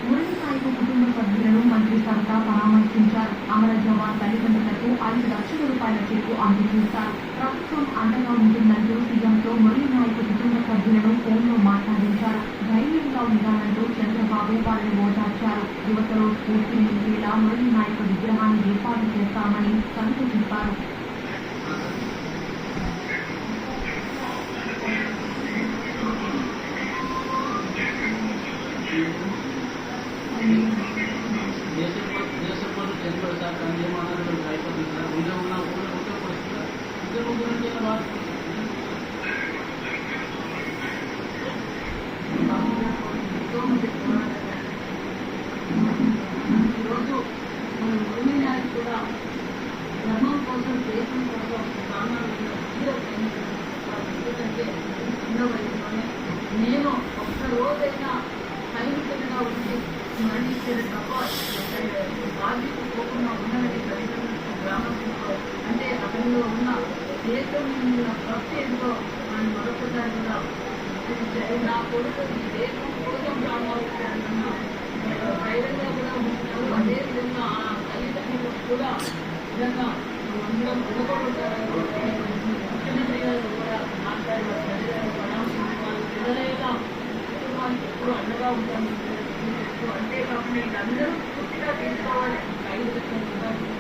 మురళి నాయకు కుటుంబ సభ్యులను మంత్రి సరిత పరామర్శించారు. అమర జవాన్ తల్లిదండ్రులకు 5 లక్షల రూపాయల చెక్కు అందజేశారు. ప్రభుత్వం అండగా ఉంటుందంటూ సీఎంతో మురళి నాయకు కుటుంబ సభ్యులను ఫోన్లో మాట్లాడించారు. ధైర్యంగా ఉండాలంటూ చంద్రబాబు వారిని ఓదార్చారు. యువతలో స్ఫూర్తిని నింపేలా మురళి నాయకు విగ్రహాన్ని ఏర్పాటు చేస్తామని సరిత చెప్పారు. ఈరోజు మన మురళి నాయకు కూడా ధర్మం కోసం దేశం కోసం ప్రాణాలు ఎందుకంటే చిన్న వయసులోనే నేను ఒక్కరోజైనా సైనికులుగా ఉండి మరణించేది తప్ప బాధ్యత పోకుండా ఉన్నది తల్లిదండ్రులకు గ్రామంలో అంటే అతనిలో ఉన్న దేశం మీద భక్తి ఎంతో ఆయన మరొకసారి కూడా నా కొడుకు ఈ దేశం కోసం ప్రాణాలు ధైర్యంగా కూడా ఉంటున్నారు. అదేవిధంగా ఆ తల్లిదండ్రులకు కూడా నిజంగా అందరం ఉండకూడతారని ముఖ్యమంత్రి గారు కూడా మాట్లాడి వారి తల్లిదండ్రులు పరామర్శించాలి. పిల్లలైనా కుటుంబానికి ఎప్పుడు అండగా ఉంటామని అంతేకాకుండా వీళ్ళందరూ పూర్తిగా తీసుకోవాలి. 5 లక్షల రూపాయలు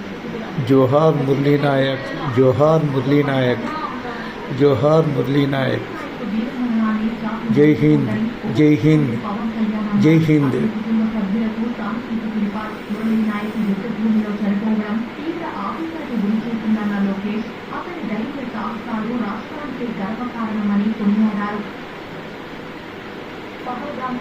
जोहार मुरली नायक, जोहार मुरली नायक, जोहार मुरली नायक। जय हिंद, जय हिंद, जय हिंद।